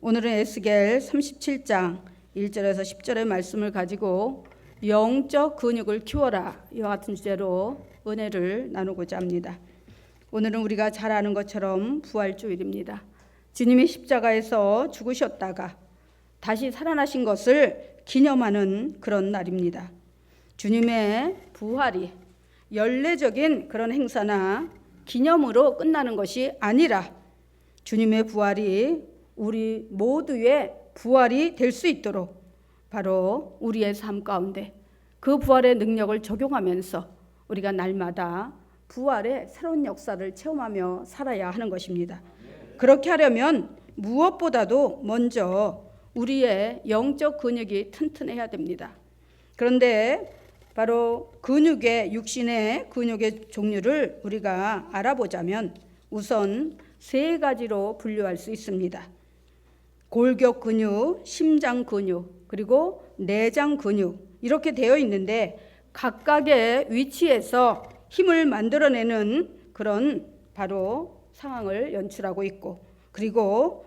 오늘은 에스겔 37장 1절에서 10절의 말씀을 가지고 영적 근육을 키워라, 이와 같은 주제로 은혜를 나누고자 합니다. 오늘은 우리가 잘 아는 것처럼 부활주일입니다. 주님이 십자가에서 죽으셨다가 다시 살아나신 것을 기념하는 그런 날입니다. 주님의 부활이 연례적인 그런 행사나 기념으로 끝나는 것이 아니라 주님의 부활이 우리 모두의 부활이 될 수 있도록 바로 우리의 삶 가운데 그 부활의 능력을 적용하면서 우리가 날마다 부활의 새로운 역사를 체험하며 살아야 하는 것입니다. 그렇게 하려면 무엇보다도 먼저 우리의 영적 근육이 튼튼해야 됩니다. 그런데 바로 육신의 근육의 종류를 우리가 알아보자면 우선 세 가지로 분류할 수 있습니다. 골격 근육, 심장 근육, 그리고 내장 근육, 이렇게 되어 있는데 각각의 위치에서 힘을 만들어내는 그런 바로 상황을 연출하고 있고, 그리고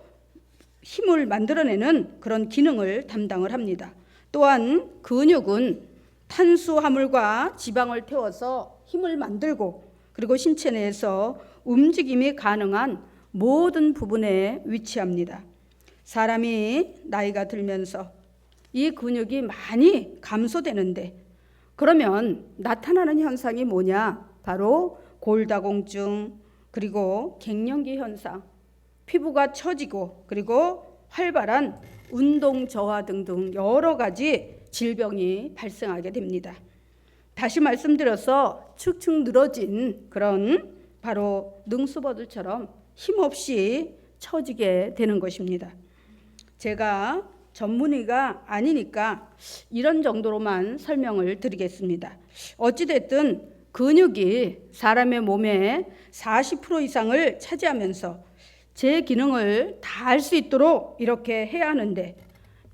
힘을 만들어내는 그런 기능을 담당을 합니다. 또한 근육은 탄수화물과 지방을 태워서 힘을 만들고, 그리고 신체 내에서 움직임이 가능한 모든 부분에 위치합니다. 사람이 나이가 들면서 이 근육이 많이 감소되는데, 그러면 나타나는 현상이 뭐냐? 바로 골다공증, 그리고 갱년기 현상, 피부가 처지고, 그리고 활발한 운동 저하 등등 여러 가지 질병이 발생하게 됩니다. 다시 말씀드려서 축축 늘어진 그런 바로 능수버들처럼 힘없이 처지게 되는 것입니다. 제가 전문의가 아니니까 이런 정도로만 설명을 드리겠습니다. 어찌됐든 근육이 사람의 몸의 40% 이상을 차지하면서 제 기능을 다 할 수 있도록 이렇게 해야 하는데,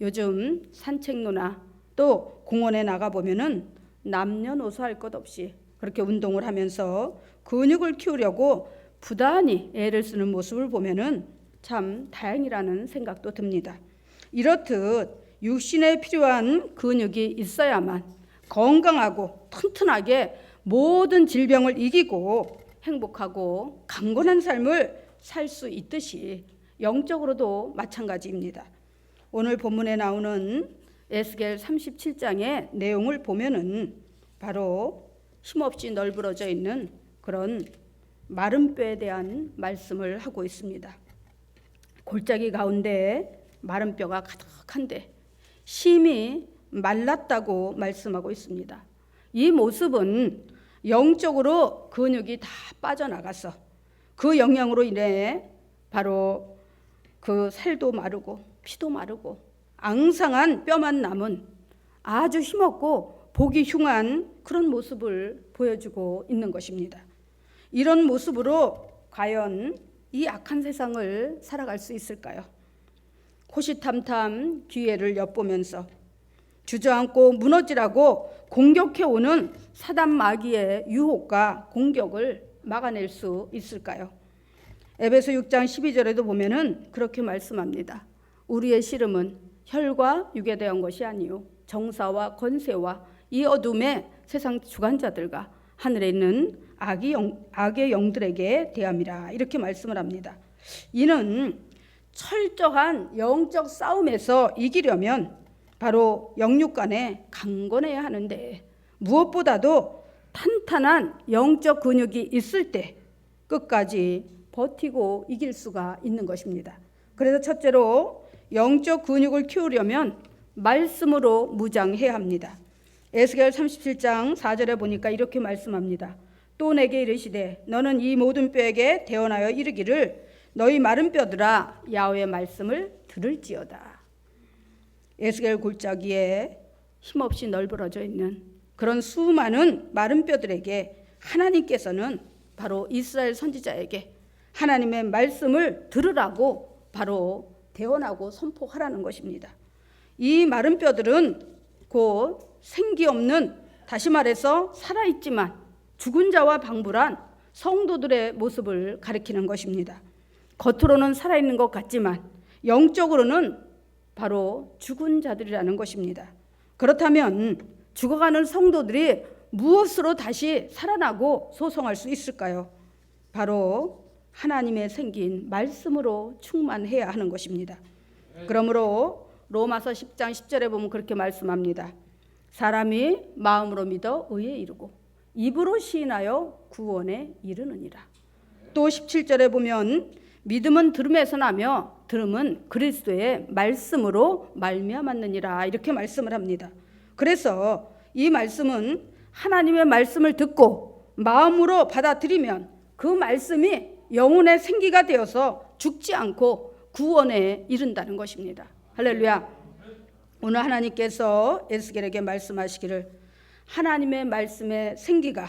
요즘 산책로나 또 공원에 나가보면은 남녀노소 할 것 없이 그렇게 운동을 하면서 근육을 키우려고 부단히 애를 쓰는 모습을 보면은 참 다행이라는 생각도 듭니다. 이렇듯 육신에 필요한 근육이 있어야만 건강하고 튼튼하게 모든 질병을 이기고 행복하고 강건한 삶을 살 수 있듯이 영적으로도 마찬가지입니다. 오늘 본문에 나오는 에스겔 37장의 내용을 보면은 바로 힘없이 널브러져 있는 그런 마른 뼈에 대한 말씀을 하고 있습니다. 골짜기 가운데 마른 뼈가 가득한데 심히 말랐다고 말씀하고 있습니다. 이 모습은 영적으로 근육이 다 빠져나가서 그 영향으로 인해 바로 그 살도 마르고 피도 마르고 앙상한 뼈만 남은 아주 힘없고 보기 흉한 그런 모습을 보여주고 있는 것입니다. 이런 모습으로 과연 이 악한 세상을 살아갈 수 있을까요? 호시탐탐 기회를 엿보면서 주저앉고 무너지라고 공격해오는 사단 마귀의 유혹과 공격을 막아낼 수 있을까요? 에베소 6장 12절에도 보면은 그렇게 말씀합니다. 우리의 씨름은 혈과 육에 대한 것이 아니요 정사와 권세와 이 어둠의 세상 주관자들과 하늘에 있는 악의 영들에게 대함이라, 이렇게 말씀을 합니다. 이는 철저한 영적 싸움에서 이기려면 바로 영육 간에 강건해야 하는데, 무엇보다도 탄탄한 영적 근육이 있을 때 끝까지 버티고 이길 수가 있는 것입니다. 그래서 첫째로 영적 근육을 키우려면 말씀으로 무장해야 합니다. 에스겔 37장 4절에 보니까 이렇게 말씀합니다. 또 내게 이르시되 너는 이 모든 뼈에게 대언하여 이르기를 너희 마른 뼈들아 야훼의 말씀을 들을지어다. 에스겔 골짜기에 힘없이 널브러져 있는 그런 수많은 마른 뼈들에게 하나님께서는 바로 이스라엘 선지자에게 하나님의 말씀을 들으라고 바로 대언하고 선포하라는 것입니다. 이 마른 뼈들은 곧 생기 없는, 다시 말해서 살아있지만 죽은 자와 방불한 성도들의 모습을 가리키는 것입니다. 겉으로는 살아있는 것 같지만 영적으로는 바로 죽은 자들이라는 것입니다. 그렇다면 죽어가는 성도들이 무엇으로 다시 살아나고 소성할 수 있을까요? 바로 하나님의 생긴 말씀으로 충만해야 하는 것입니다. 그러므로 로마서 10장 10절에 보면 그렇게 말씀합니다. 사람이 마음으로 믿어 의에 이르고 입으로 시인하여 구원에 이르느니라. 또 17절에 보면 믿음은 들음에서 나며 들음은 그리스도의 말씀으로 말미암았느니라 이렇게 말씀을 합니다. 그래서 이 말씀은 하나님의 말씀을 듣고 마음으로 받아들이면 그 말씀이 영혼의 생기가 되어서 죽지 않고 구원에 이른다는 것입니다. 할렐루야. 오늘 하나님께서 에스겔에게 말씀하시기를 하나님의 말씀의 생기가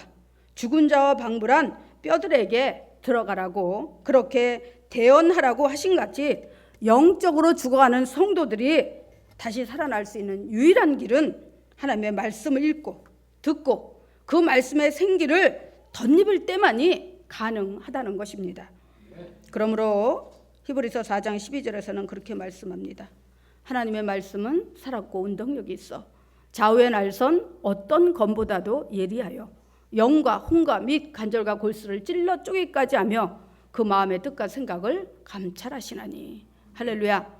죽은 자와 방불한 뼈들에게 들어가라고 그렇게 대언하라고 하신 같이 영적으로 죽어가는 성도들이 다시 살아날 수 있는 유일한 길은 하나님의 말씀을 읽고 듣고 그 말씀의 생기를 덧입을 때만이 가능하다는 것입니다. 그러므로 히브리서 4장 12절에서는 그렇게 말씀합니다. 하나님의 말씀은 살았고 운동력이 있어 좌우의 날선 어떤 검보다도 예리하여 영과 혼과 및 간절과 골수를 찔러 쪼개기까지 하며 그 마음의 뜻과 생각을 감찰하시나니. 할렐루야.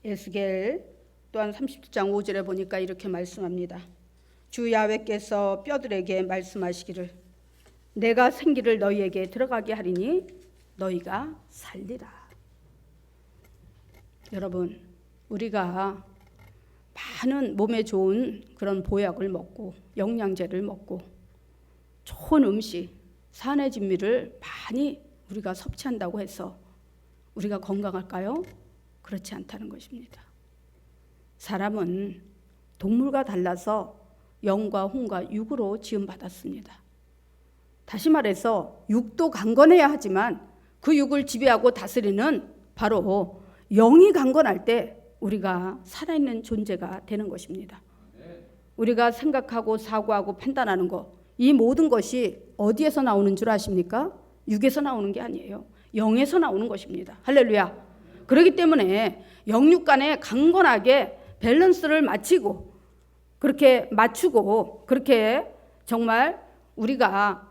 에스겔 또한 30장 5절에 보니까 이렇게 말씀합니다. 주 야훼께서 뼈들에게 말씀하시기를 내가 생기를 너희에게 들어가게 하리니 너희가 살리라. 여러분, 우리가 많은 몸에 좋은 그런 보약을 먹고 영양제를 먹고 좋은 음식, 산의 진미를 많이 우리가 섭취한다고 해서 우리가 건강할까요? 그렇지 않다는 것입니다. 사람은 동물과 달라서 영과 혼과 육으로 지음받았습니다. 다시 말해서 육도 강건해야 하지만 그 육을 지배하고 다스리는 바로 영이 강건할 때 우리가 살아있는 존재가 되는 것입니다. 우리가 생각하고 사고하고 판단하는 것, 이 모든 것이 어디에서 나오는 줄 아십니까? 육에서 나오는 게 아니에요. 영에서 나오는 것입니다. 할렐루야. 그렇기 때문에 영육 간에 강건하게 밸런스를 맞추고 그렇게 정말 우리가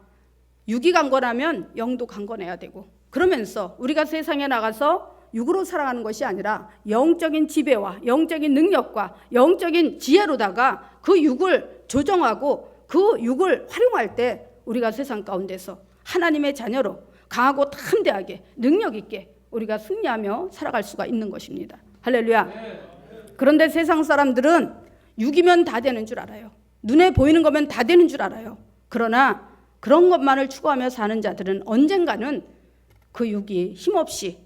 육이 강건하면 영도 강건해야 되고 그러면서 우리가 세상에 나가서 육으로 살아가는 것이 아니라 영적인 지배와 영적인 능력과 영적인 지혜로다가 그 육을 조정하고 그 육을 활용할 때 우리가 세상 가운데서 하나님의 자녀로 강하고 담대하게 능력 있게 우리가 승리하며 살아갈 수가 있는 것입니다. 할렐루야. 그런데 세상 사람들은 육이면 다 되는 줄 알아요. 눈에 보이는 거면 다 되는 줄 알아요. 그러나 그런 것만을 추구하며 사는 자들은 언젠가는 그 육이 힘없이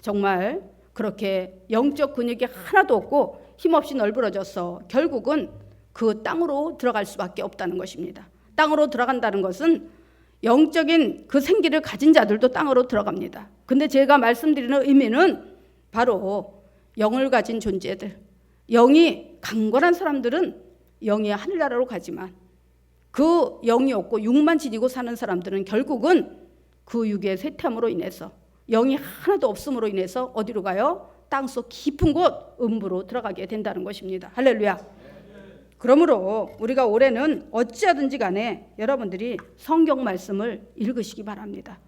정말 그렇게 영적 근육이 하나도 없고 힘없이 널브러져서 결국은 그 땅으로 들어갈 수밖에 없다는 것입니다. 땅으로 들어간다는 것은 영적인 그 생기를 가진 자들도 땅으로 들어갑니다. 근데 제가 말씀드리는 의미는 바로 영을 가진 존재들, 영이 강건한 사람들은 영이 하늘나라로 가지만 그 영이 없고 육만 지니고 사는 사람들은 결국은 그 육의 쇠퇴함으로 인해서 영이 하나도 없음으로 인해서 어디로 가요? 땅속 깊은 곳 음부로 들어가게 된다는 것입니다. 할렐루야. 그러므로 우리가 올해는 어찌하든지 간에 여러분들이 성경 말씀을 읽으시기 바랍니다.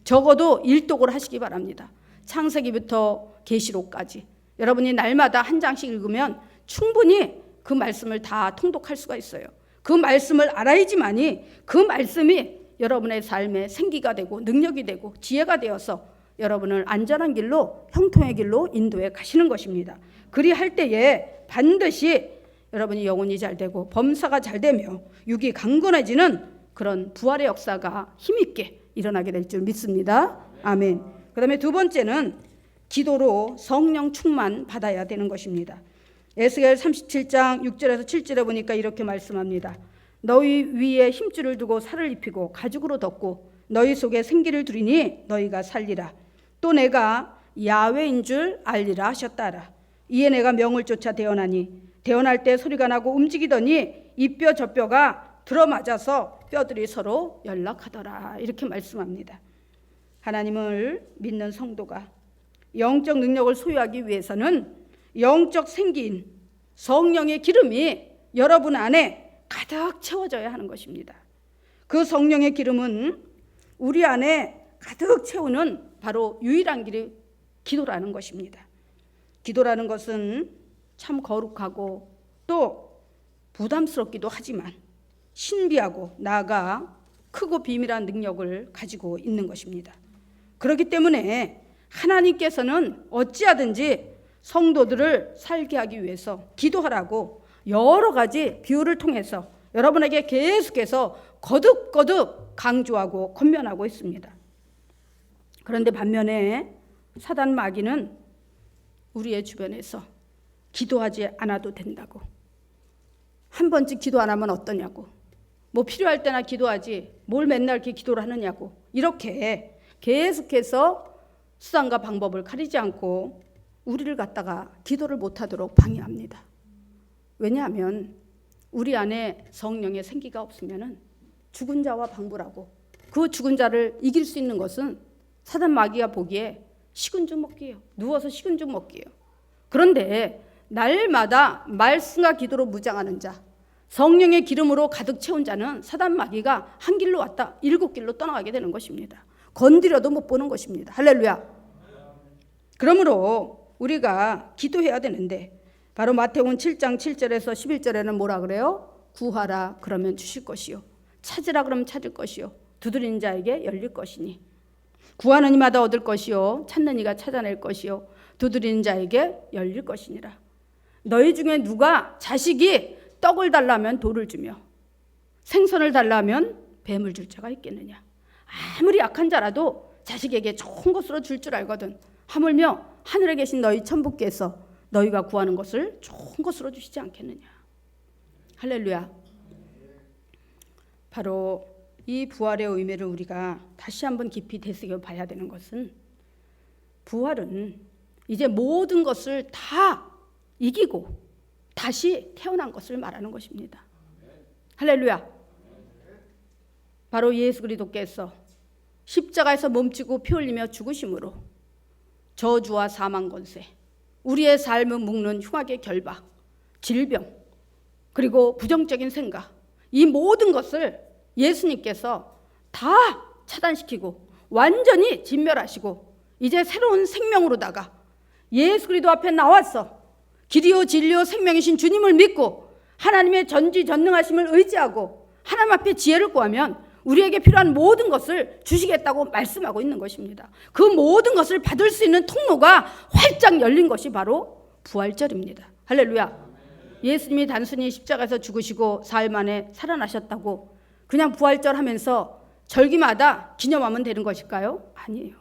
적어도 일독을 하시기 바랍니다. 창세기부터 계시록까지 여러분이 날마다 한 장씩 읽으면 충분히 그 말씀을 다 통독할 수가 있어요. 그 말씀을 알아야지만이 그 말씀이 여러분의 삶에 생기가 되고 능력이 되고 지혜가 되어서 여러분을 안전한 길로 형통의 길로 인도해 가시는 것입니다. 그리할 때에 반드시 여러분이 영혼이 잘 되고 범사가 잘 되며 육이 강건해지는 그런 부활의 역사가 힘있게 일어나게 될 줄 믿습니다. 아멘. 그 다음에 두 번째는 기도로 성령 충만 받아야 되는 것입니다. 에스겔 37장 6절에서 7절에 보니까 이렇게 말씀합니다. 너희 위에 힘줄을 두고 살을 입히고 가죽으로 덮고 너희 속에 생기를 두리니 너희가 살리라. 또 내가 야훼인 줄 알리라 하셨다라. 이에 내가 명을 쫓아 대언하니 대언할 때 소리가 나고 움직이더니 이 뼈 저 뼈가 들어맞아서 뼈들이 서로 연락하더라. 이렇게 말씀합니다. 하나님을 믿는 성도가 영적 능력을 소유하기 위해서는 영적 생기인 성령의 기름이 여러분 안에 가득 채워져야 하는 것입니다. 그 성령의 기름은 우리 안에 가득 채우는 바로 유일한 길이 기도라는 것입니다. 기도라는 것은 참 거룩하고 또 부담스럽기도 하지만 신비하고 나아가 크고 비밀한 능력을 가지고 있는 것입니다. 그렇기 때문에 하나님께서는 어찌하든지 성도들을 살게 하기 위해서 기도하라고 여러 가지 비유를 통해서 여러분에게 계속해서 거듭거듭 강조하고 권면하고 있습니다. 그런데 반면에 사단 마귀는 우리의 주변에서 기도하지 않아도 된다고, 한 번쯤 기도 안 하면 어떠냐고, 뭐 필요할 때나 기도하지 뭘 맨날 이렇게 기도를 하느냐고, 이렇게 계속해서 수단과 방법을 가리지 않고 우리를 갖다가 기도를 못하도록 방해합니다. 왜냐하면 우리 안에 성령의 생기가 없으면 죽은 자와 방불하고, 그 죽은 자를 이길 수 있는 것은 사단 마귀가 보기에 식은 죽 먹기예요. 누워서 식은 죽 먹기예요. 그런데 날마다 말씀과 기도로 무장하는 자, 성령의 기름으로 가득 채운 자는 사단 마귀가 한 길로 왔다 7길로 떠나가게 되는 것입니다. 건드려도 못 보는 것입니다. 할렐루야. 그러므로 우리가 기도해야 되는데, 바로 마태복음 7장 7절에서 11절에는 뭐라 그래요? 구하라 그러면 주실 것이요, 찾으라 그러면 찾을 것이요, 두드리는 자에게 열릴 것이니. 구하는 이마다 얻을 것이요, 찾는 이가 찾아낼 것이요, 두드리는 자에게 열릴 것이니라. 너희 중에 누가 자식이 떡을 달라면 돌을 주며 생선을 달라면 뱀을 줄 자가 있겠느냐. 아무리 약한 자라도 자식에게 좋은 것으로 줄 줄 알거든. 하물며 하늘에 계신 너희 천부께서 너희가 구하는 것을 좋은 것으로 주시지 않겠느냐. 할렐루야. 바로 이 부활의 의미를 우리가 다시 한번 깊이 되새겨 봐야 되는 것은, 부활은 이제 모든 것을 다 이기고 다시 태어난 것을 말하는 것입니다. 할렐루야. 바로 예수 그리스도께서 십자가에서 몸치고 피 흘리며 죽으심으로 저주와 사망 권세, 우리의 삶을 묶는 흉악의 결박, 질병, 그리고 부정적인 생각, 이 모든 것을 예수님께서 다 차단시키고 완전히 진멸하시고 이제 새로운 생명으로다가 예수 그리스도 앞에 나와서 길이요 진리요 생명이신 주님을 믿고 하나님의 전지전능하심을 의지하고 하나님 앞에 지혜를 구하면 우리에게 필요한 모든 것을 주시겠다고 말씀하고 있는 것입니다. 그 모든 것을 받을 수 있는 통로가 활짝 열린 것이 바로 부활절입니다. 할렐루야. 예수님이 단순히 십자가에서 죽으시고 사흘 만에 살아나셨다고 그냥 부활절 하면서 절기마다 기념하면 되는 것일까요? 아니에요.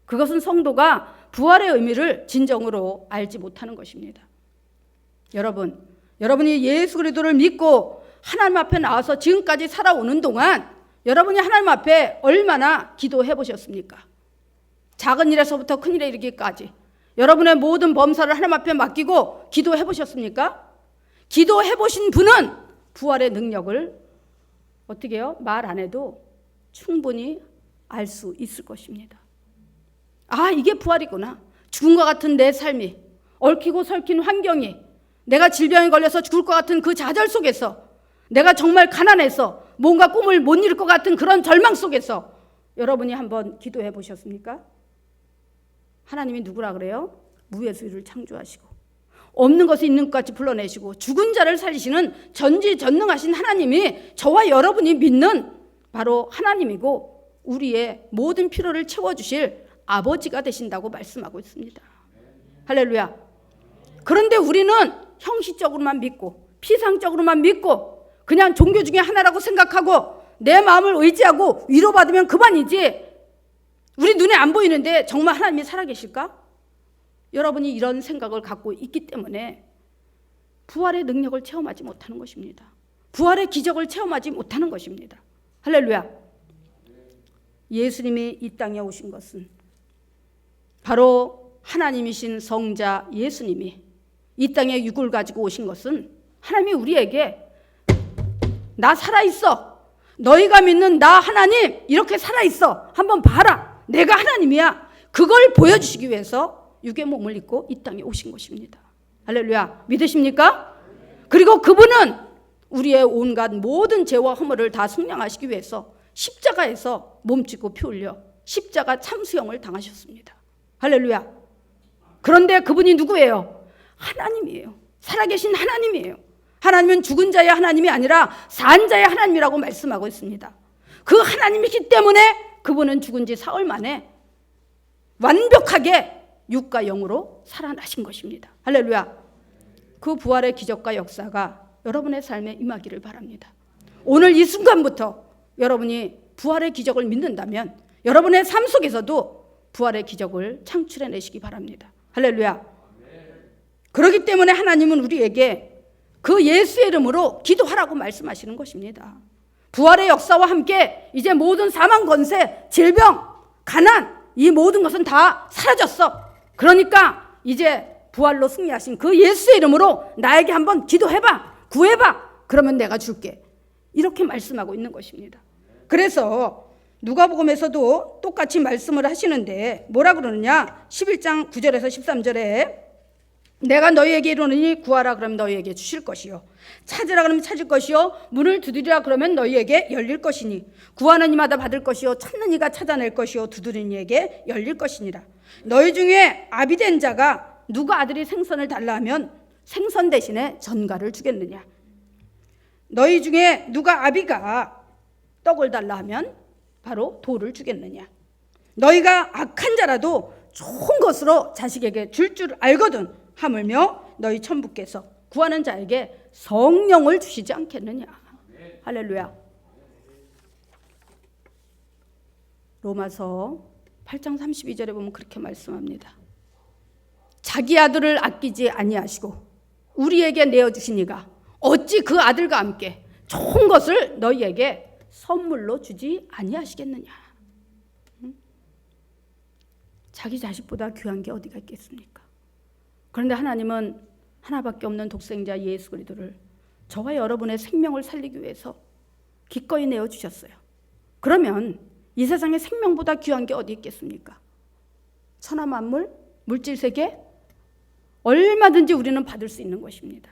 그것은 성도가 부활의 의미를 진정으로 알지 못하는 것입니다. 여러분이 예수 그리스도를 믿고 하나님 앞에 나와서 지금까지 살아오는 동안 여러분이 하나님 앞에 얼마나 기도해 보셨습니까? 작은 일에서부터 큰 일에 이르기까지 여러분의 모든 범사를 하나님 앞에 맡기고 기도해 보셨습니까? 기도해 보신 분은 부활의 능력을 어떻게 해요? 말 안 해도 충분히 알 수 있을 것입니다. 아, 이게 부활이구나. 죽음과 같은 내 삶이, 얽히고 설킨 환경이, 내가 질병에 걸려서 죽을 것 같은 그 좌절 속에서, 내가 정말 가난해서 뭔가 꿈을 못 이룰 것 같은 그런 절망 속에서 여러분이 한번 기도해 보셨습니까? 하나님이 누구라 그래요? 무에서 유를 창조하시고 없는 것이 있는 것까지 불러내시고 죽은 자를 살리시는 전지전능하신 하나님이 저와 여러분이 믿는 바로 하나님이고 우리의 모든 필요를 채워주실 아버지가 되신다고 말씀하고 있습니다. 할렐루야. 그런데 우리는 형식적으로만 믿고 피상적으로만 믿고 그냥 종교 중에 하나라고 생각하고 내 마음을 의지하고 위로받으면 그만이지, 우리 눈에 안 보이는데 정말 하나님이 살아계실까? 여러분이 이런 생각을 갖고 있기 때문에 부활의 능력을 체험하지 못하는 것입니다. 부활의 기적을 체험하지 못하는 것입니다. 할렐루야. 예수님이 이 땅에 오신 것은 바로 하나님이신 성자 예수님이 이 땅에 육을 가지고 오신 것은 하나님이 우리에게 나 살아있어, 너희가 믿는 나 하나님 이렇게 살아있어, 한번 봐라, 내가 하나님이야, 그걸 보여주시기 위해서 육의 몸을 입고 이 땅에 오신 것입니다. 할렐루야. 믿으십니까? 그리고 그분은 우리의 온갖 모든 죄와 허물을 다 속량하시기 위해서 십자가에서 몸짓고 피 흘려 십자가 참수형을 당하셨습니다. 할렐루야. 그런데 그분이 누구예요? 하나님이에요. 살아계신 하나님이에요. 하나님은 죽은 자의 하나님이 아니라 산 자의 하나님이라고 말씀하고 있습니다. 그 하나님이기 때문에 그분은 죽은 지 사흘 만에 완벽하게 육과 영으로 살아나신 것입니다. 할렐루야. 그 부활의 기적과 역사가 여러분의 삶에 임하기를 바랍니다. 오늘 이 순간부터 여러분이 부활의 기적을 믿는다면 여러분의 삶 속에서도 부활의 기적을 창출해내시기 바랍니다. 할렐루야. 그렇기 때문에 하나님은 우리에게 그 예수의 이름으로 기도하라고 말씀하시는 것입니다. 부활의 역사와 함께 이제 모든 사망, 권세, 질병, 가난 이 모든 것은 다 사라졌어. 그러니까 이제 부활로 승리하신 그 예수의 이름으로 나에게 한번 기도해봐, 구해봐. 그러면 내가 줄게. 이렇게 말씀하고 있는 것입니다. 그래서 누가복음에서도 똑같이 말씀을 하시는데 뭐라 그러느냐? 11장 9절에서 13절에 내가 너희에게 이르노니 구하라 그러면 너희에게 주실 것이요 찾으라 그러면 찾을 것이요 문을 두드리라 그러면 너희에게 열릴 것이니 구하는 이마다 받을 것이요 찾는 이가 찾아낼 것이요 두드리는 이에게 열릴 것이니라. 너희 중에 아비된 자가 누가 아들이 생선을 달라 하면 생선 대신에 전갈을 주겠느냐? 너희 중에 누가 아비가 떡을 달라 하면 바로 돌을 주겠느냐? 너희가 악한 자라도 좋은 것으로 자식에게 줄 알거든 하물며 너희 천부께서 구하는 자에게 성령을 주시지 않겠느냐? 할렐루야. 로마서 8장 32절에 보면 그렇게 말씀합니다. 자기 아들을 아끼지 아니하시고 우리에게 내어주시니가 어찌 그 아들과 함께 좋은 것을 너희에게 선물로 주지 아니하시겠느냐? 자기 자식보다 귀한 게 어디가 있겠습니까? 그런데 하나님은 하나밖에 없는 독생자 예수 그리스도를 저와 여러분의 생명을 살리기 위해서 기꺼이 내어주셨어요. 그러면 이 세상에 생명보다 귀한 게 어디 있겠습니까? 천하 만물, 물질 세계 얼마든지 우리는 받을 수 있는 것입니다.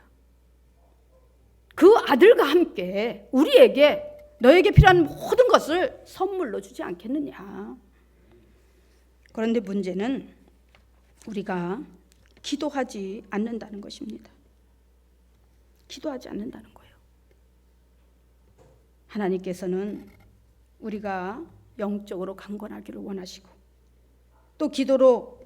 그 아들과 함께 우리에게 너에게 필요한 모든 것을 선물로 주지 않겠느냐? 그런데 문제는 우리가 기도하지 않는다는 것입니다. 기도하지 않는다는 거예요. 하나님께서는 우리가 영적으로 강건하기를 원하시고 또 기도로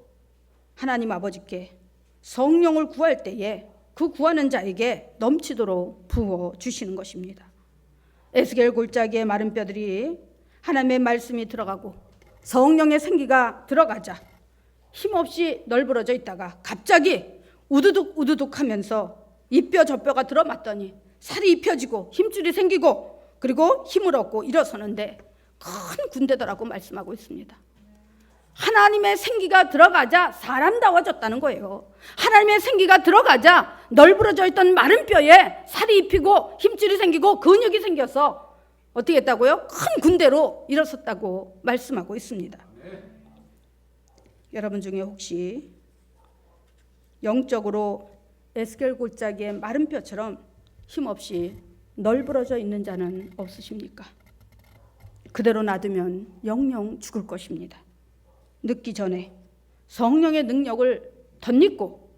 하나님 아버지께 성령을 구할 때에 그 구하는 자에게 넘치도록 부어주시는 것입니다. 에스겔 골짜기의 마른 뼈들이 하나님의 말씀이 들어가고 성령의 생기가 들어가자 힘없이 널브러져 있다가 갑자기 우두둑 우두둑 하면서 이 뼈 저 뼈가 들어맞더니 살이 입혀지고 힘줄이 생기고 그리고 힘을 얻고 일어서는데 큰 군대더라고 말씀하고 있습니다. 하나님의 생기가 들어가자 사람다워졌다는 거예요. 하나님의 생기가 들어가자 널브러져 있던 마른 뼈에 살이 입히고 힘줄이 생기고 근육이 생겨서 어떻게 했다고요? 큰 군대로 일어섰다고 말씀하고 있습니다. 여러분 중에 혹시 영적으로 에스겔 골짜기의 마른 뼈처럼 힘없이 널브러져 있는 자는 없으십니까? 그대로 놔두면 영영 죽을 것입니다. 늙기 전에 성령의 능력을 덧입고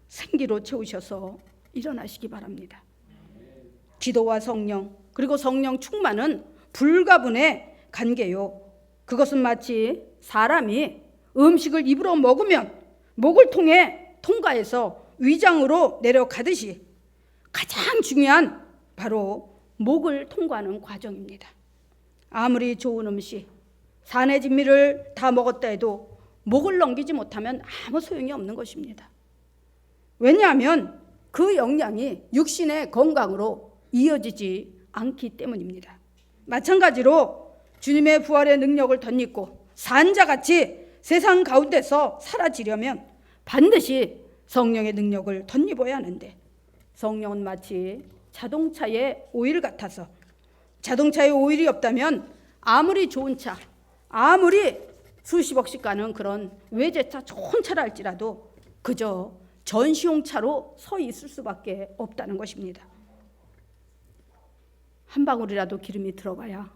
생기로 채우셔서 일어나시기 바랍니다. 기도와 성령 그리고 성령 충만은 불가분의 관계요. 그것은 마치 사람이 음식을 입으로 먹으면 목을 통해 통과해서 위장으로 내려가듯이 가장 중요한 바로 목을 통과하는 과정입니다. 아무리 좋은 음식, 산의 진미를 다 먹었다 해도 목을 넘기지 못하면 아무 소용이 없는 것입니다. 왜냐하면 그 영양이 육신의 건강으로 이어지지 않기 때문입니다. 마찬가지로 주님의 부활의 능력을 덧입고 산자같이 세상 가운데서 사라지려면 반드시 성령의 능력을 덧입어야 하는데 성령은 마치 자동차의 오일 같아서 자동차에 오일이 없다면 아무리 좋은 차, 아무리 수십억씩 가는 그런 외제차 좋은 차라 할지라도 그저 전시용 차로 서 있을 수밖에 없다는 것입니다. 한 방울이라도 기름이 들어가야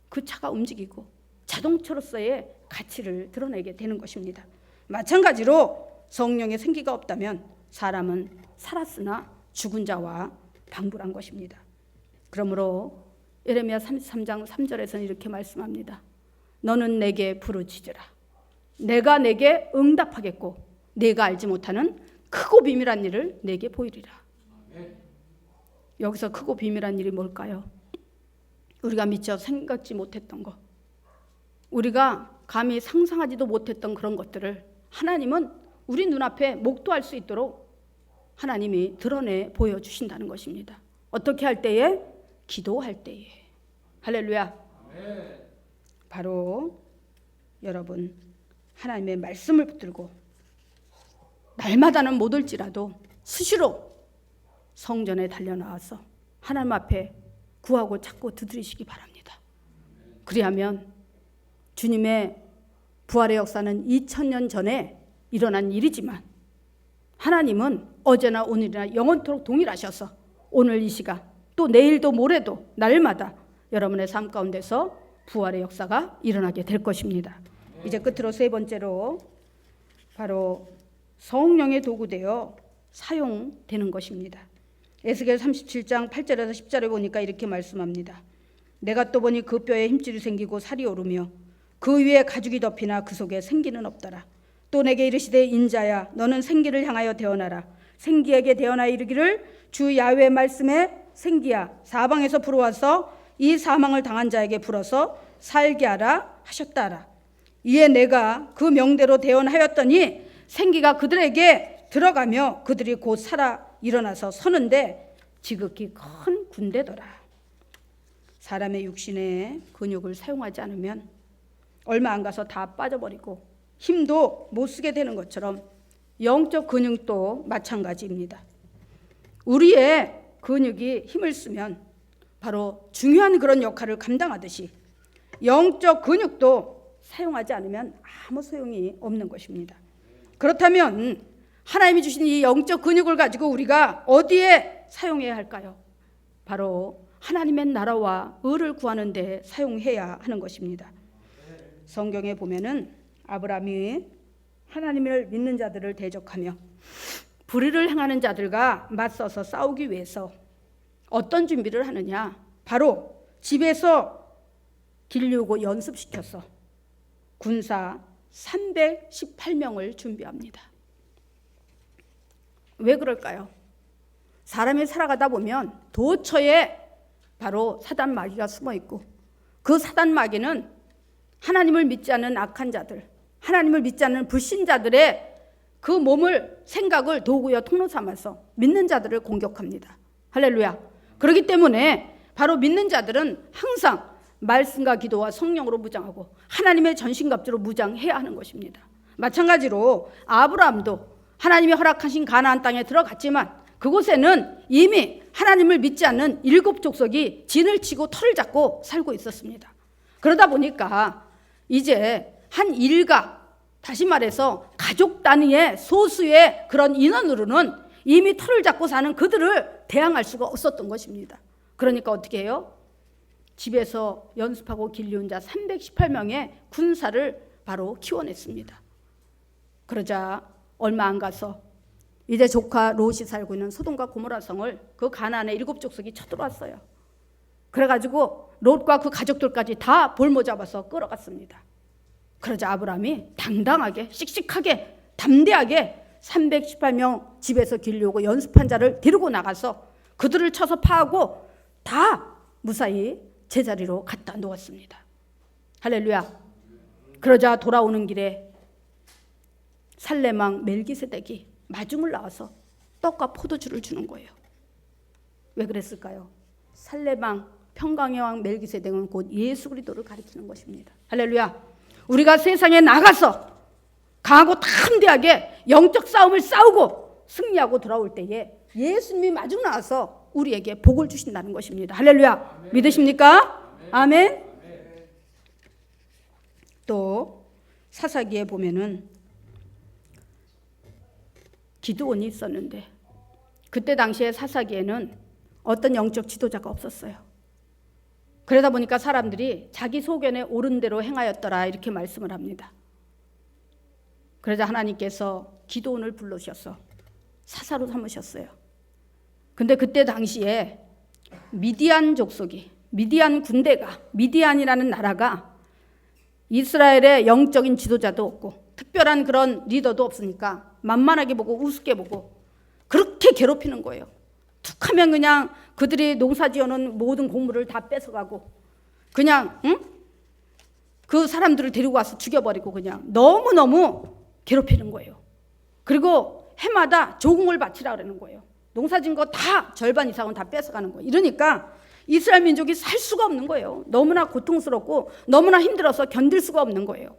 그 차가 움직이고 자동차로서의 가치를 드러내게 되는 것입니다. 마찬가지로 성령의 생기가 없다면 사람은 살았으나 죽은 자와 방불한 것입니다. 그러므로 예레미야 33장 3절에서는 이렇게 말씀합니다. 너는 내게 부르짖으라. 내가 내게 응답하겠고 내가 알지 못하는 크고 비밀한 일을 내게 보이리라. 여기서 크고 비밀한 일이 뭘까요? 우리가 미처 생각지 못했던 것, 우리가 감히 상상하지도 못했던 그런 것들을 하나님은 우리 눈앞에 목도할 수 있도록 하나님이 드러내 보여주신다는 것입니다. 어떻게 할 때에? 기도할 때에. 할렐루야. 바로 여러분 하나님의 말씀을 붙들고 날마다는 못 올지라도 수시로 성전에 달려나와서 하나님 앞에 구하고 찾고 두드리시기 바랍니다. 그리하면 주님의 부활의 역사는 2000년 전에 일어난 일이지만 하나님은 어제나 오늘이나 영원토록 동일하셔서 오늘 이 시간 또 내일도 모레도 날마다 여러분의 삶 가운데서 부활의 역사가 일어나게 될 것입니다. 이제 끝으로 세 번째로 바로 성령의 도구되어 사용되는 것입니다. 에스겔 37장 8절에서 10절에 보니까 이렇게 말씀합니다. 내가 또 보니 그 뼈에 힘줄이 생기고 살이 오르며 그 위에 가죽이 덮이나 그 속에 생기는 없더라. 또 내게 이르시되 인자야 너는 생기를 향하여 대언하라. 생기에게 대언하여 이르기를 주 야훼의 말씀에 생기야 사방에서 불어와서 이 사망을 당한 자에게 불어서 살게 하라 하셨다라. 이에 내가 그 명대로 대언하였더니 생기가 그들에게 들어가며 그들이 곧 살아 일어나서 서는데 지극히 큰 군대더라. 사람의 육신의 근육을 사용하지 않으면 얼마 안 가서 다 빠져버리고 힘도 못 쓰게 되는 것처럼 영적 근육도 마찬가지입니다. 우리의 근육이 힘을 쓰면 바로 중요한 그런 역할을 감당하듯이 영적 근육도 사용하지 않으면 아무 소용이 없는 것입니다. 그렇다면 하나님이 주신 이 영적 근육을 가지고 우리가 어디에 사용해야 할까요? 바로 하나님의 나라와 의를 구하는 데 사용해야 하는 것입니다. 성경에 보면은 아브라함이 하나님을 믿는 자들을 대적하며 불의를 행하는 자들과 맞서서 싸우기 위해서 어떤 준비를 하느냐? 바로 집에서 길르고 연습시켜서 군사 318명을 준비합니다. 왜 그럴까요? 사람이 살아가다 보면 도처에 바로 사단 마귀가 숨어 있고 그 사단 마귀는 하나님을 믿지 않는 악한 자들, 하나님을 믿지 않는 불신자들의 그 몸을 생각을 도구여 통로 삼아서 믿는 자들을 공격합니다. 할렐루야. 그렇기 때문에 바로 믿는 자들은 항상 말씀과 기도와 성령으로 무장하고 하나님의 전신갑주로 무장해야 하는 것입니다. 마찬가지로 아브라함도 하나님이 허락하신 가나안 땅에 들어갔지만 그곳에는 이미 하나님을 믿지 않는 7 족속이 진을 치고 털을 잡고 살고 있었습니다. 그러다 보니까 이제 한 일가, 다시 말해서 가족 단위의 소수의 그런 인원으로는 이미 털을 잡고 사는 그들을 대항할 수가 없었던 것입니다. 그러니까 어떻게 해요? 집에서 연습하고 길리운 자 318명의 군사를 바로 키워냈습니다. 그러자 얼마 안 가서 이제 조카 롯이 살고 있는 소돔과 고모라 성을 그 가나안의 7 족속이 쳐들어왔어요. 그래가지고 롯과 그 가족들까지 다 볼모 잡아서 끌어갔습니다. 그러자 아브라함이 당당하게 씩씩하게 담대하게 318명 집에서 길르고 연습한 자를 데리고 나가서 그들을 쳐서 파하고 다 무사히 제자리로 갖다 놓았습니다. 할렐루야. 그러자 돌아오는 길에 살렘 왕 멜기세덱이 마중을 나와서 떡과 포도주를 주는 거예요. 왜 그랬을까요? 살렘 왕 평강의 왕 멜기세덱은 곧 예수 그리스도를 가리키는 것입니다. 할렐루야. 우리가 세상에 나가서 강하고 담대하게 영적 싸움을 싸우고 승리하고 돌아올 때에 예수님이 마중 나와서 우리에게 복을 주신다는 것입니다. 할렐루야. 아멘. 믿으십니까? 아멘. 아멘. 또 사사기에 보면은 기드온이 있었는데 그때 당시에 사사기에는 어떤 영적 지도자가 없었어요. 그러다 보니까 사람들이 자기 소견에 옳은 대로 행하였더라 이렇게 말씀을 합니다. 그러자 하나님께서 기드온을 불러주셔서 사사로 삼으셨어요. 근데 그때 당시에 미디안 족속이, 미디안 군대가, 미디안이라는 나라가 이스라엘의 영적인 지도자도 없고 특별한 그런 리더도 없으니까 만만하게 보고 우습게 보고 그렇게 괴롭히는 거예요. 툭하면 그냥 그들이 농사지어놓은 모든 곡물을 다 뺏어가고 그냥 그 사람들을 데리고 와서 죽여버리고 그냥 너무너무 괴롭히는 거예요. 그리고 해마다 조공을 바치라 그러는 거예요. 농사진 거 다 절반 이상은 다 뺏어가는 거예요. 이러니까 이스라엘 민족이 살 수가 없는 거예요. 너무나 고통스럽고 너무나 힘들어서 견딜 수가 없는 거예요.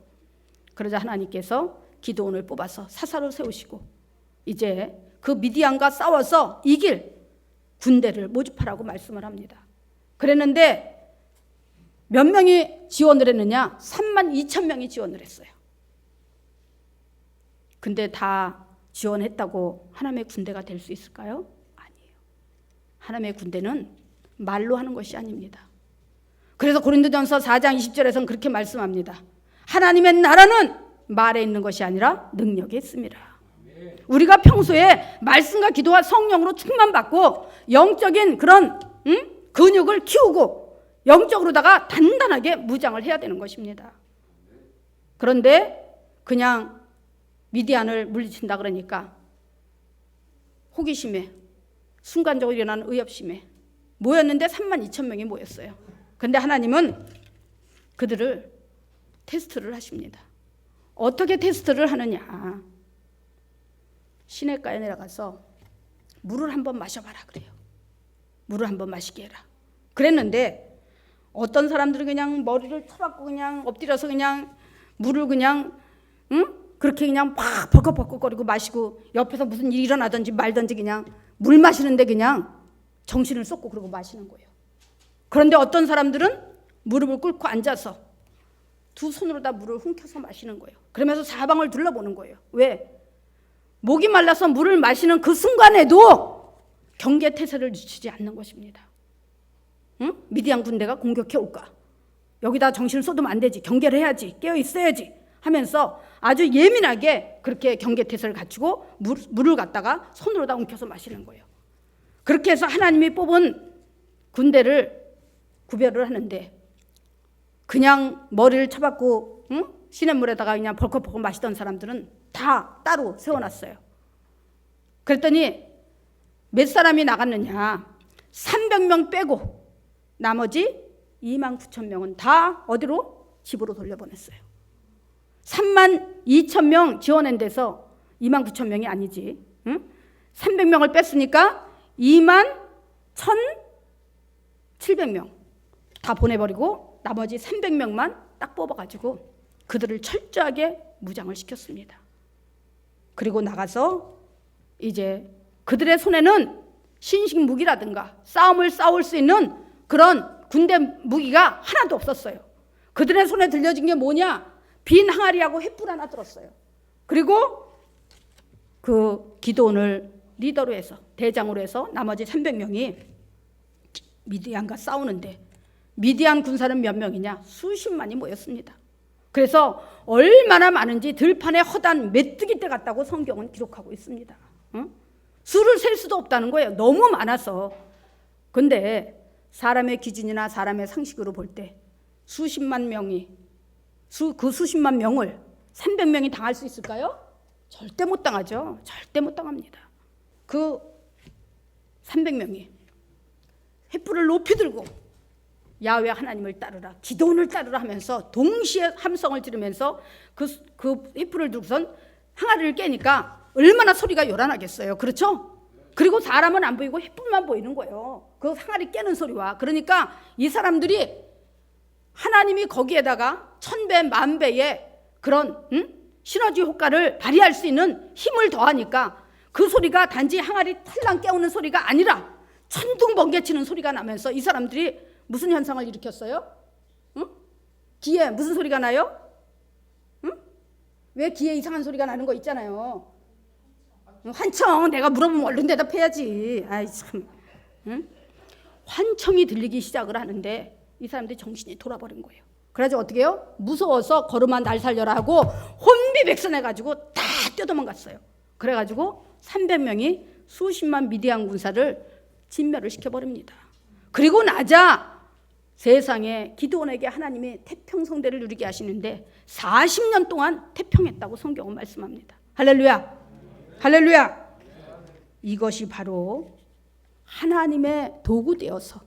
그러자 하나님께서 기드온을 뽑아서 사사로 세우시고 이제 그 미디안과 싸워서 이길 군대를 모집하라고 말씀을 합니다. 그랬는데 몇 명이 지원을 했느냐? 32,000명이 지원을 했어요. 근데 다 지원했다고 하나님의 군대가 될 수 있을까요? 아니에요. 하나님의 군대는 말로 하는 것이 아닙니다. 그래서 고린도전서 4장 20절에서는 그렇게 말씀합니다. 하나님의 나라는 말에 있는 것이 아니라 능력에 있습니다. 우리가 평소에 말씀과 기도와 성령으로 충만받고 영적인 그런 근육을 키우고 영적으로다가 단단하게 무장을 해야 되는 것입니다. 그런데 그냥 미디안을 물리친다 그러니까 호기심에 순간적으로 일어나는 의협심에 모였는데 32,000명이 모였어요. 그런데 하나님은 그들을 테스트를 하십니다. 어떻게 테스트를 하느냐? 시냇가에 내려가서 물을 한번 마셔봐라 그래요. 물을 한번 마시게 해라. 그랬는데 어떤 사람들은 그냥 머리를 쳐박고 그냥 엎드려서 그냥 물을 그냥 그렇게 그냥 막 벌컥벌컥거리고 마시고 옆에서 무슨 일이 일어나든지 말든지 그냥 물 마시는데 그냥 정신을 쏟고 그러고 마시는 거예요. 그런데 어떤 사람들은 무릎을 꿇고 앉아서 두 손으로 다 물을 훔켜서 마시는 거예요. 그러면서 사방을 둘러보는 거예요. 왜? 목이 말라서 물을 마시는 그 순간에도 경계태세를 늦추지 않는 것입니다. 미디안 군대가 공격해 올까? 여기다 정신을 쏟으면 안 되지. 경계를 해야지. 깨어 있어야지. 하면서 아주 예민하게 그렇게 경계태세를 갖추고 물을 갖다가 손으로 다 움켜서 마시는 거예요. 그렇게 해서 하나님이 뽑은 군대를 구별을 하는데 그냥 머리를 쳐박고 시냇물에다가 그냥 벌컥벌컥 마시던 사람들은 다 따로 세워놨어요. 그랬더니 몇 사람이 나갔느냐? 300명 빼고 나머지 29,000명은 다 어디로? 집으로 돌려보냈어요. 32,000명 지원한 데서 29,000명이 아니지. 300명을 뺐으니까 21,700명 다 보내버리고 나머지 300명만 딱 뽑아가지고 그들을 철저하게 무장을 시켰습니다. 그리고 나가서 이제 그들의 손에는 신식 무기라든가 싸움을 싸울 수 있는 그런 군대 무기가 하나도 없었어요. 그들의 손에 들려진 게 뭐냐? 빈 항아리하고 횃불 하나 들었어요. 그리고 그 기드온을 리더로 해서 대장으로 해서 나머지 300명이 미디안과 싸우는데 미디안 군사는 몇 명이냐? 수십만이 모였습니다. 그래서 얼마나 많은지 들판에 허단 메뚜기 떼 같다고 성경은 기록하고 있습니다. 수를 셀 수도 없다는 거예요. 너무 많아서. 근데 사람의 기준이나 사람의 상식으로 볼 때 수십만 명이 그 수십만 명을 300명이 당할 수 있을까요? 절대 못 당하죠. 절대 못 당합니다. 그 300명이 횃불을 높이 들고 야훼 하나님을 따르라, 기도원을 따르라 하면서 동시에 함성을 지르면서 그 횃불을 들고선 항아리를 깨니까 얼마나 소리가 요란하겠어요. 그렇죠? 그리고 사람은 안 보이고 횃불만 보이는 거예요. 그 항아리 깨는 소리와. 그러니까 이 사람들이 하나님이 거기에다가 1000배, 10,000배의 그런 시너지 효과를 발휘할 수 있는 힘을 더하니까 그 소리가 단지 항아리 털랑 깨우는 소리가 아니라 천둥 번개 치는 소리가 나면서 이 사람들이 무슨 현상을 일으켰어요? 귀에 무슨 소리가 나요? 왜 귀에 이상한 소리가 나는 거 있잖아요. 환청 내가 물어보면 얼른 대답해야지. 아이 참. 응? 환청이 들리기 시작을 하는데 이 사람들이 정신이 돌아버린 거예요. 그래가지고 어떻게 해요? 무서워서 걸음아 날 살려라 하고 혼비백산해가지고 다 뛰어도망갔어요. 그래가지고 300명이 수십만 미디안 군사를 진멸을 시켜버립니다. 그리고 나자 세상에 기드온에게 하나님이 태평성대를 누리게 하시는데 40년 동안 태평했다고 성경은 말씀합니다. 할렐루야, 할렐루야. 이것이 바로 하나님의 도구 되어서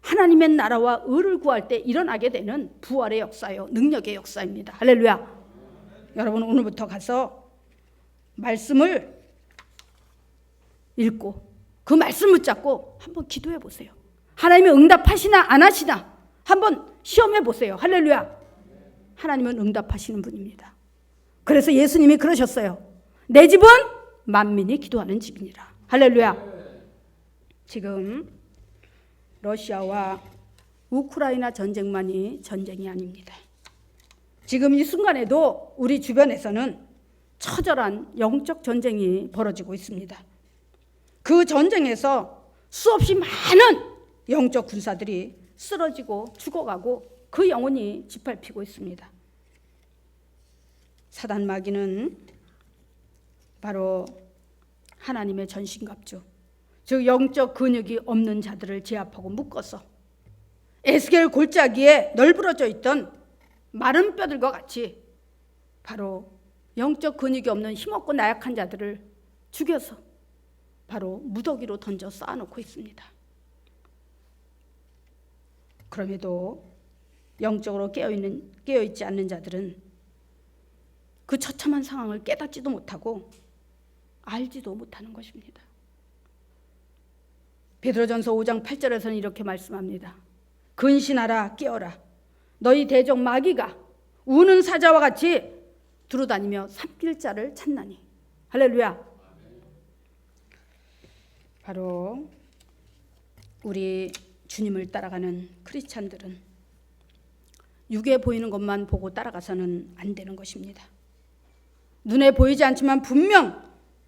하나님의 나라와 의를 구할 때 일어나게 되는 부활의 역사요, 능력의 역사입니다. 할렐루야. 여러분 오늘부터 가서 말씀을 읽고 그 말씀 붙잡고 한번 기도해 보세요. 하나님이 응답하시나 안 하시나 한번 시험해 보세요. 할렐루야. 하나님은 응답하시는 분입니다. 그래서 예수님이 그러셨어요. 내 집은 만민이 기도하는 집이니라. 할렐루야. 지금 러시아와 우크라이나 전쟁만이 전쟁이 아닙니다. 지금 이 순간에도 우리 주변에서는 처절한 영적 전쟁이 벌어지고 있습니다. 그 전쟁에서 수없이 많은 영적 군사들이 쓰러지고 죽어가고 그 영혼이 짓밟히고 있습니다. 사단 마귀는 바로 하나님의 전신갑주, 즉 영적 근육이 없는 자들을 제압하고 묶어서 에스겔 골짜기에 널브러져 있던 마른 뼈들과 같이 바로 영적 근육이 없는 힘없고 나약한 자들을 죽여서 바로 무더기로 던져 쌓아놓고 있습니다. 그럼에도 영적으로 깨어있지 않는 자들은 그 처참한 상황을 깨닫지도 못하고 알지도 못하는 것입니다. 베드로전서 5장 8절에서는 이렇게 말씀합니다. 근신하라 깨어라. 너희 대적 마귀가 우는 사자와 같이 두루다니며 삼킬 자를 찾나니. 할렐루야. 바로 우리 주님을 따라가는 크리스찬들은 육에 보이는 것만 보고 따라가서는 안 되는 것입니다. 눈에 보이지 않지만 분명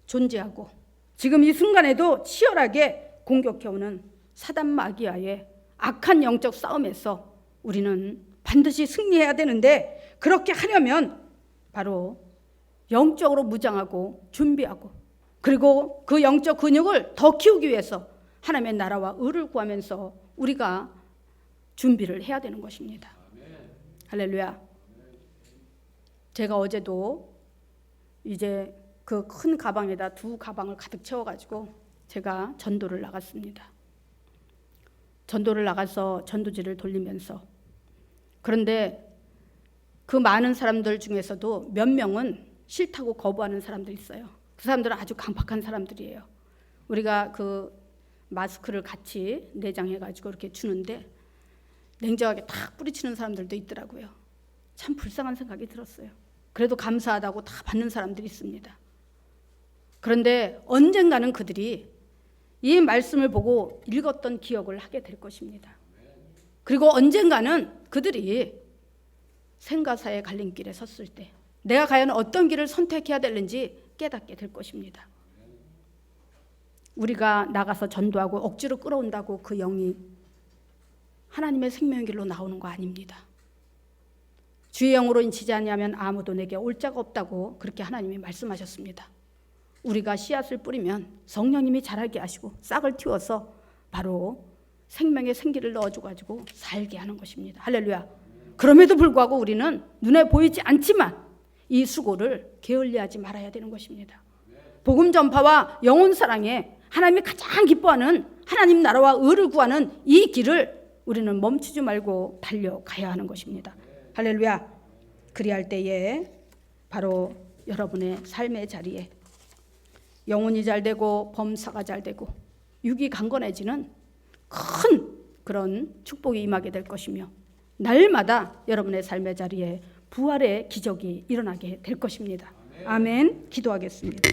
존재하고 지금 이 순간에도 치열하게 공격해오는 사단 마귀와의 악한 영적 싸움에서 우리는 반드시 승리해야 되는데, 그렇게 하려면 바로 영적으로 무장하고 준비하고 그리고 그 영적 근육을 더 키우기 위해서 하나님의 나라와 의를 구하면서 우리가 준비를 해야 되는 것입니다. 할렐루야. 제가 어제도 이제 그 큰 가방에다 2 가방을 가득 채워가지고 제가 전도를 나갔습니다. 전도를 나가서 전도지를 돌리면서, 그런데 그 많은 사람들 중에서도 몇 명은 싫다고 거부하는 사람들이 있어요. 그 사람들은 아주 강팍한 사람들이에요. 우리가 그 마스크를 같이 내장해가지고 이렇게 주는데 냉정하게 탁 뿌리치는 사람들도 있더라고요. 참 불쌍한 생각이 들었어요. 그래도 감사하다고 다 받는 사람들이 있습니다. 그런데 언젠가는 그들이 이 말씀을 보고 읽었던 기억을 하게 될 것입니다. 그리고 언젠가는 그들이 생가사의 갈림길에 섰을 때 내가 과연 어떤 길을 선택해야 되는지 깨닫게 될 것입니다. 우리가 나가서 전도하고 억지로 끌어온다고 그 영이 하나님의 생명의 길로 나오는 거 아닙니다. 주의 영으로 인치지 아니하면 아무도 내게 올 자가 없다고 그렇게 하나님이 말씀하셨습니다. 우리가 씨앗을 뿌리면 성령님이 자라게 하시고 싹을 틔워서 바로 생명의 생기를 넣어줘가지고 살게 하는 것입니다. 할렐루야. 그럼에도 불구하고 우리는 눈에 보이지 않지만 이 수고를 게을리하지 말아야 되는 것입니다. 복음 전파와 영혼 사랑에 하나님이 가장 기뻐하는 하나님 나라와 의를 구하는 이 길을 우리는 멈추지 말고 달려가야 하는 것입니다. 할렐루야. 그리할 때에 바로 여러분의 삶의 자리에 영혼이 잘 되고 범사가 잘 되고 육이 강건해지는 큰 그런 축복이 임하게 될 것이며, 날마다 여러분의 삶의 자리에 부활의 기적이 일어나게 될 것입니다. 아멘. 기도하겠습니다.